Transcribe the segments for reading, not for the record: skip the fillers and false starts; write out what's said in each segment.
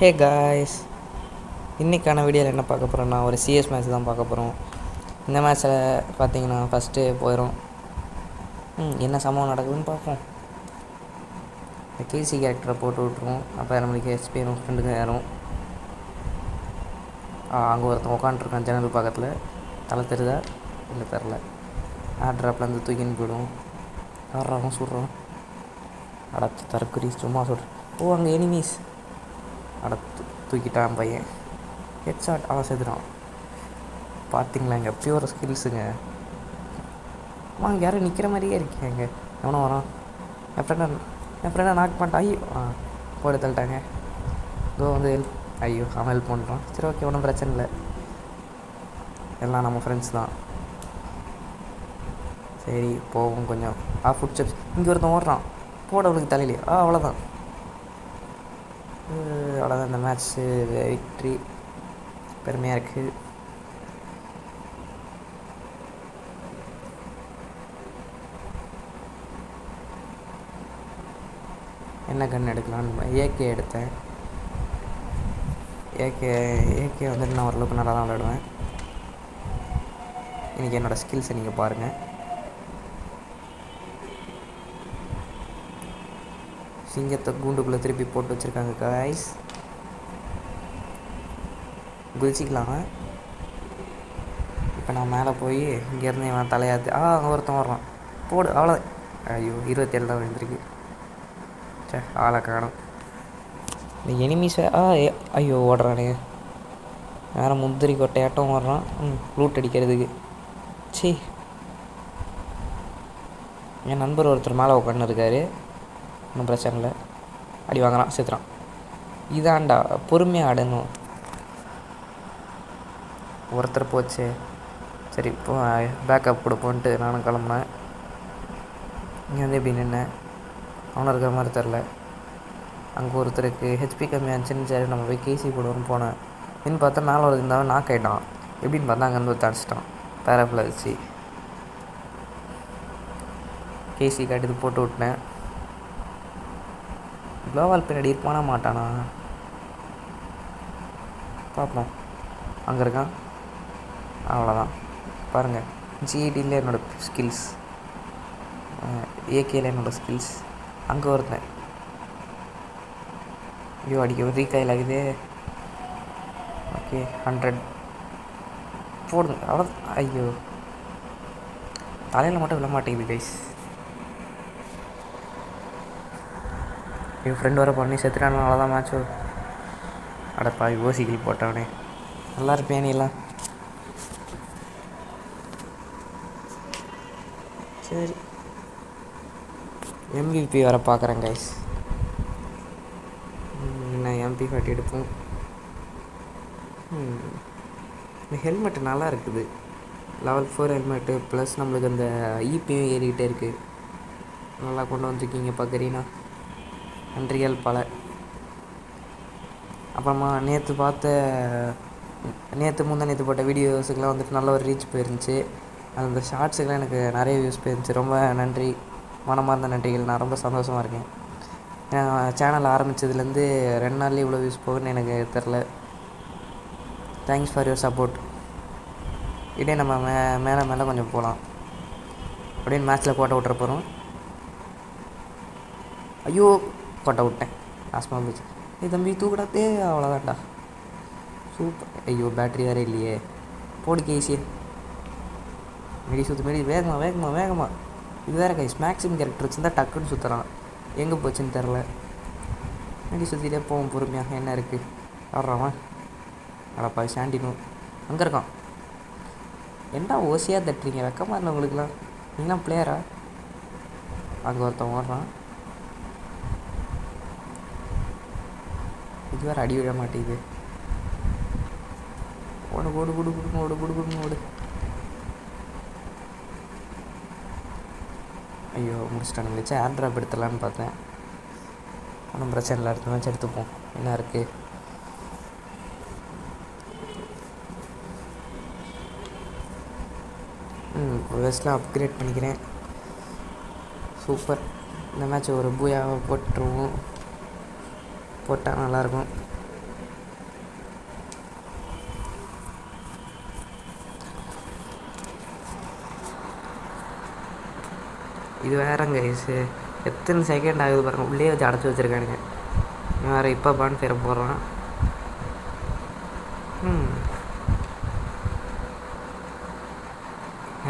Hey guys, இன்றைக்கான வீடியோவில் என்ன பார்க்க போகிறோன்னா ஒரு சிஎஸ் மேட்ச் தான் பார்க்க போகிறோம். இந்த மேட்ச்சில் பார்த்தீங்கன்னா ஃபஸ்ட்டு போயிடும். என்ன சம்பவம் நடக்குதுன்னு பார்ப்போம். இந்த கேசி கேரக்டரை போட்டு விட்ருவோம். அப்போ நம்மளுக்கு ஹெச்பி வரும், ஃப்ரெண்டுங்க ஏறும். அங்கே ஒருத்தன் உட்காண்ட்ருக்கான் ஜன்னல் பக்கத்தில். தலை தெரியுதா இல்லை தெரில. ட்ராப்லேருந்து தூக்கின்னு போயிடும். ஆடுறான் சுடுறான். அடத்து தற்குறி சும்மா சொல்கிறேன். அங்கே எனிமீஸ். அடத்து தூக்கிட்டான் பையன். ஹெட்ஷாட் செதுறான். பார்த்தீங்களாங்க, பியூர் ஸ்கில்ஸுங்க. யாரும் நிற்கிற மாதிரியே இருக்கேங்க. எவனோ வரான். என் ஃப்ரெண்டை நாக் பண்ணிட்டான். ஐயோ போட்டு தள்ளிட்டாங்க. இதோ வந்து ஐயோ அவன் ஹெல்ப் பண்ணுறான். சரி ஓகே, ஒன்றும் பிரச்சனை இல்லை. எல்லாம் நம்ம ஃப்ரெண்ட்ஸ் தான். சரி போவோம் கொஞ்சம். Food steps. இங்கே ஒருத்தன் ஓடுறான். போட அவனுக்கு தலையிலே. அவ்வளோதான். அவ்வளோதான். இந்த மேட்ச்சு விக்ட்ரி பெருமையாக இருக்குது. என்ன கன் எடுக்கலான்னு ஏகே எடுத்தேன். ஏகே வந்துட்டு நான் ஓரளவுக்கு நல்லா தான் விளையாடுவேன். இன்றைக்கி என்னோடய ஸ்கில்ஸை நீங்கள் பாருங்கள். சிங்கத்தை கூண்டுக்குள்ளே திருப்பி போட்டு வச்சுருக்காங்க காய்ஸ். குதிச்சிக்கலாம். இப்போ நான் மேலே போய் இங்கேருந்து இவன் தலையாத்து. அங்கே ஒருத்தன் வர்றான். போடு அவ்வளோ. ஐயோ 27 தான் வந்துருக்கு. சே ஆளை காணும். இந்த எனிமீஸை ஐயோ ஓடுறானே. வேறு முந்திரி கொட்டையாட்டம் வர்றான். லூட் அடிக்கிறதுக்கு. சரி, என் நண்பர் ஒருத்தர் மேலே உட்காந்து இருக்கார். ஒன்றும் பிரச்சனை இல்லை. அடி வாங்குறான், சேர்த்துறான். இதாண்டா பொறுமையாக ஆடணும். ஒருத்தர் போச்சு. சரி இப்போ பேக்கப் கொடுப்போன்ட்டு நானும் கிளம்புனேன். இங்கே வந்து எப்படி நின்னேன். அவனும் இருக்கிற மாதிரி தெரில. அங்கே ஒருத்தருக்கு ஹெச்பி கம்மியாச்சுன்னு சரி நம்ம போய் கேசி போடுவோன்னு போனேன். இன்னும் பார்த்தா மேலே ஒரு இருந்தாலும் நாக் ஆகிட்டான். எப்படின்னு பார்த்தா அங்கேருந்து ஒரு தடிச்சிட்டான். பேராப்பில் வச்சு கேசி காட்டி இது போட்டு விட்டேன். க்ளோவால் பின்னாடி இருப்பானா மாட்டானா பார்ப்போம். அங்கே இருக்கான். அவ்வளோதான். பாருங்கள், ஜிடியில் என்னோடய ஸ்கில்ஸ், ஏகேயில் என்னோடய ஸ்கில்ஸ். அங்கே ஒருத்தன் ஐயோ அடிக்க ரீகாயில் ஆகுது. ஓகே 100 போடுங்க. அவ்வளோ. ஐயோ தலையில் மட்டும் விழ மாட்டேங்குது கைஸ். என் ஃப்ரெண்டு வர பண்ணி செத்துட்டானு அவ்வளோதான் மேட்ச்சு. அடப்பா ஓசிக்கில் போட்டவனே. நல்லா இருப்பேன் நீ எல்லாம். சரி MVP வர பார்க்குறேன் கைஸ். என்ன MP40 எடுப்போம். இந்த ஹெல்மெட்டு நல்லா இருக்குது. லெவல் 4 ஹெல்மெட்டு ப்ளஸ் நம்மளுக்கு அந்த இபியும் ஏறிக்கிட்டே இருக்குது. நல்லா கொண்டு வந்துருக்கீங்க பார்க்குறீங்கன்னா நன்றிகள் பல. அப்புறமா நேற்று முந்தா போட்ட வீடியோஸுக்கெலாம் வந்துட்டு நல்ல ஒரு ரீச் போயிருந்துச்சு. அந்த ஷார்ட்ஸுக்கெலாம் எனக்கு நிறைய வியூஸ் போயிருந்துச்சு. ரொம்ப நன்றி, மனமார்ந்த நன்றிகள். நான் ரொம்ப சந்தோஷமாக இருக்கேன். சேனல் ஆரம்பித்ததுலேருந்து 2 நாள்லேயே இவ்வளோ வியூஸ் போகுதுன்னு எனக்கு தெரில. Thanks for your support. இதே நம்ம மேலே கொஞ்சம் போகலாம் அப்படின்னு மேட்ச்சில் கோட்டை விட்டுற போகிறோம். ஐயோ கோட்டை விட்டேன். ஆஸ்மா போச்சு. தம்பி தூக்கிடாதே. அவ்வளோதான்டா. சூப்பர். ஐயோ பேட்ரி வேறு இல்லையே. போடு கேசியே. மெடி சுற்று வேகமாக. இது வேறு கைஸ் மேக்ஸிமம் கேரக்டர் வச்சுருந்தா டக்குன்னு சுற்றுறான். எங்கே போச்சுன்னு தெரில. மெடி சுற்றிட்டே போவோம் பொறுமையாக. என்ன இருக்குது ஆடுறான். அடப்பா சாண்டினும் அங்கே இருக்கான். என்ன ஓசியாக தட்டுறீங்க? வெக்கமாக இல்லை உங்களுக்குலாம்? நீங்களாம் பிளேயரா? அங்கே ஒருத்தன் ஓடுறான். இது வேறு அடி விழ மாட்டேங்குது. ஓடு. ஐயோ முடிச்சிட்டானுங்க. வச்சு ட்ராப் எடுத்துடலான்னு பார்த்தேன். ஒன்றும் பிரச்சனை இல்லை. அடுத்த மேட்ச் எடுத்துப்போம். என்ன இருக்குது? வெஸ்ட்லாம் அப்கிரேட் பண்ணிக்கிறேன். சூப்பர். இந்த மேட்ச் ஒரு பூயாவை போட்டுருவோம். போட்டால் நல்லாயிருக்கும். இது வேறங்க ஐஸு எத்தனை செகண்ட் ஆகுது பாருங்கள், உள்ளே வச்சு அடைச்சி வச்சுருக்கானுங்க. வேறு இப்போ பான் ஃபேரை போடுறான்.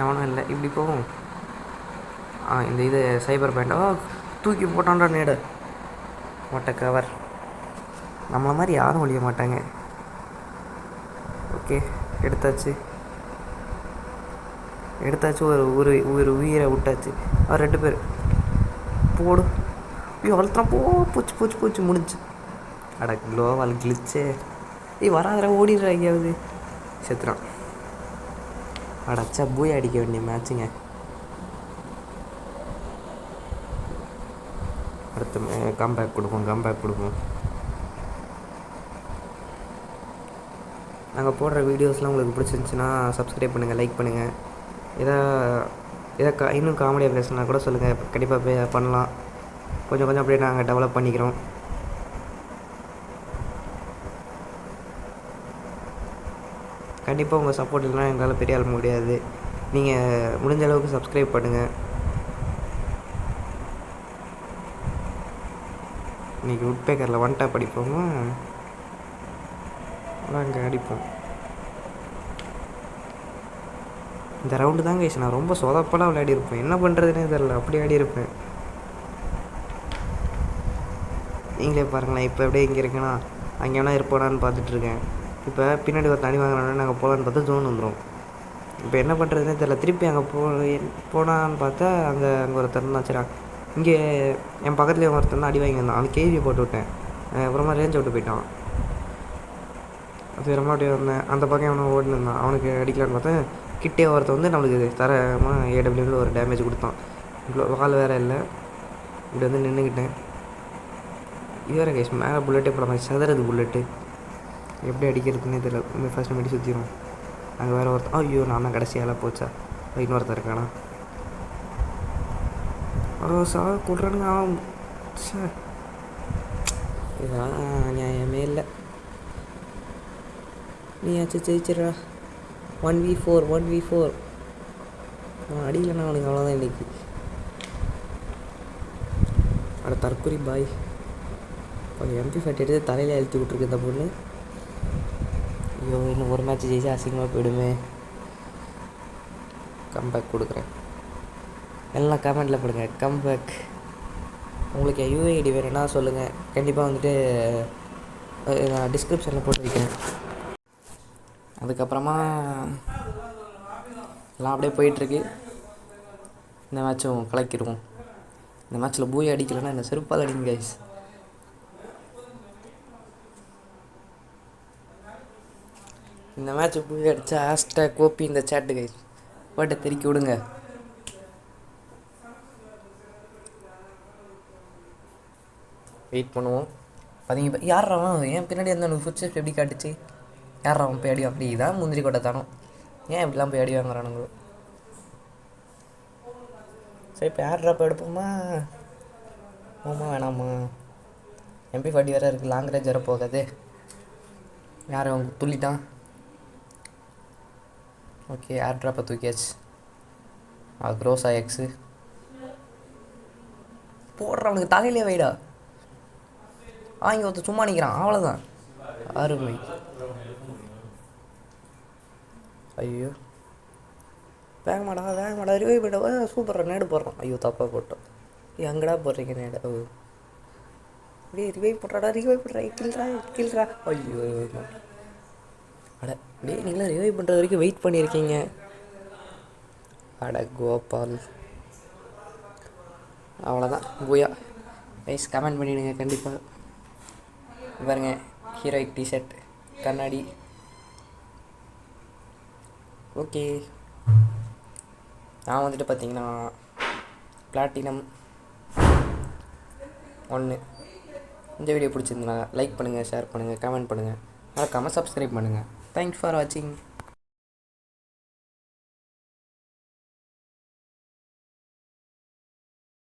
எவனும் இல்லை, இப்படி போகும். இந்த இது சைபர் பேண்டோ தூக்கி போட்டான்டா நேடு. மொட்டை கவர். நம்மளை மாதிரி யாரும் ஒழிய மாட்டாங்க. ஓகே, எடுத்தாச்சு. ஒரு உயிரை விட்டாச்சு. அவர் 2 பேர் போடு. வளர்த்தான் பூச்சி முடிஞ்சு. அட க்ளோவால் கிழிச்சு. வராதர ஓடிடுற எங்கேயாவது. செத்துறான். அடச்சா பூய் அடிக்க வேண்டிய மேட்சுங்க. அடுத்த கம்பேக் கொடுப்போம். நாங்கள் போடுற வீடியோஸ்லாம் உங்களுக்கு பிடிச்சிருந்துச்சின்னா சப்ஸ்கிரைப் பண்ணுங்கள், லைக் பண்ணுங்கள். இன்னும் காமெடியாக பேசினா கூட சொல்லுங்கள், கண்டிப்பாக பண்ணலாம். கொஞ்சம் அப்படியே நாங்கள் டெவலப் பண்ணிக்கிறோம். கண்டிப்பாக உங்கள் சப்போர்ட் இல்லைனா எங்களால் பெரிய ஆள் முடியாது. நீங்கள் முடிஞ்ச அளவுக்கு சப்ஸ்கிரைப் பண்ணுங்கள். இன்றைக்கி உட்பேக்கரில் 1 டாப் அடிப்போமா? அங்கே அடிப்போம். இந்த ரவுண்டு தாங்க கைஸ் நான் ரொம்ப சொதப்பெல்லாம் விளையாடிருப்பேன். என்ன பண்ணுறதுனே தெரில, அப்படி ஆடிருப்பேன். நீங்களே பாருங்களேன். இப்போ எப்படியே இங்கே இருக்கேன்னா அங்கே வேணா இருப்போனான்னு பார்த்துட்ருக்கேன். இப்போ பின்னாடி ஒரு தனி வாங்கினோன்னு நாங்கள் போகலான்னு பார்த்தா ஜோன் வந்துடும். இப்போ என்ன பண்ணுறதுனே தெரில. திருப்பி அங்கே போனான்னு பார்த்தா அங்கே ஒருத்தர் தான். சரி, இங்கே என் பக்கத்துலேயே ஒருத்தர் தான் அடி வாங்கி வந்தான். அவனுக்கு கேவி போட்டு விட்டேன். அப்புறமா ரேஞ்ச் விட்டு போயிட்டான். அது ரொம்ப அப்படியே வந்தேன். அந்த பக்கம் அவனை ஓடினு இருந்தான். அவனுக்கு அடிக்கலான்னு பார்த்தேன். கிட்டே ஒருத்தர் வந்து நம்மளுக்கு தரமாக ஏடபிள்யூவில் ஒரு டேமேஜ் கொடுத்தான். வால் வேறு இல்லை. இப்படி வந்து நின்றுக்கிட்டேன். இது வேறு கைஸ் மேலே புல்லட்டே போட மாதிரி சதுறது புல்லட்டு. எப்படி அடிக்கிறதுனே தெரியல. ஃபஸ்ட்டு மடி சுற்றிடும். அங்கே வேறு ஒருத்தர். ஐயோ, நான் தான் கடைசியால் போச்சா. இன்னொருத்தர் இருக்கானா? கொடுறானுங்க. சார், இதெல்லாம் நியாயமே இல்லை. நீயாச்சும் ஜெயிச்சிடா. 1v4 நான் அடிக்கலைன்னா அவனுக்கு அவ்வளோதான் இன்றைக்கி. தற்கொலை பாய். MP40 எடுத்து தலையில் அழுத்தி விட்ருக்கு இந்த பொண்ணு. ஐயோ, இன்னும் ஒரு மேட்ச் ஜெயிச்சா அசிங்கமாக போயிடுமே. கம்பேக் கொடுக்குறேன். எல்லாம் கமெண்ட்டில் போடுங்க கம்பேக். உங்களுக்கு UID வேணும்னா சொல்லுங்கள். கண்டிப்பாக வந்துட்டு நான் டிஸ்கிரிப்ஷனில் போட்டு வைக்கிறேன். அதுக்கப்புறமா எல்லாம் அப்படியே போயிட்டுருக்கு. இந்த மேட்சும் கலக்கிடுவோம். இந்த மேட்ச்சில் பூய் அடிக்கலைன்னா என்ன செருப்பால் அடிங்க கைஸ். இந்த மேட்ச்சு பூய் அடித்தா #கோப்பி இந்த சேட்டு கைஸ் போட்டு தெருக்கி விடுங்க. வெயிட் பண்ணுவோம். பார்த்தீங்க யாரா ஏன் பின்னாடி வந்து எனக்கு ஃபுட் ஸ்டெப் எப்படி காட்டுச்சு? யாரா அவன் போய் அடி அப்படி இதான் முந்திரி கொட்டை தானோ. ஏன் இப்படிலாம் போய் அடி வாங்குறானுங்களோ? சரி, இப்போ யார் ட்ராப் எடுப்போமா? வேணாமா? MP40 வேறு இருக்குது. லாங் ரேஞ்ச் வேறு போகாது. யார் அவங்க துள்ளிட்டான்? ஓகே, ஏர் ட்ராப்பை தூக்கியாச்சு. க்ரோஸா எக்ஸு போடுறவனுக்கு தலையிலே வைடா. இங்கே ஒருத்தர் சும்மா நிற்கிறான். அவ்வளோதான், அருமை. ஐயோ, வேகமாடா ரிவைவ் பண்ண. சூப்பராக நேடு போடுறான். ஐயோ, தப்பாக போட்டோம். எங்கடா போடுறீங்க நேடு? அப்படியே ரிவைவ் போடுறா. கில்றா. ஐயோ, அட டே, நீங்களாம் ரிவைவ் பண்ணுற வரைக்கும் வெயிட் பண்ணியிருக்கீங்க. அட கோபால். அவ்வளோதான், பூயா. கைஸ் கமெண்ட் பண்ணிவிடுங்க கண்டிப்பாக. பாருங்க, ஹீரோயிக் டிஷர்ட், கண்ணாடி. ஓகே, நான் வந்துட்டு பார்த்தீங்கன்னா பிளாட்டினம் 1. இந்த வீடியோ பிடிச்சிருந்தா லைக் பண்ணுங்கள், ஷேர் பண்ணுங்கள், கமெண்ட் பண்ணுங்கள், மறக்காமல் சப்ஸ்கிரைப் பண்ணுங்கள். தேங்க்ஸ் ஃபார் வாட்சிங்.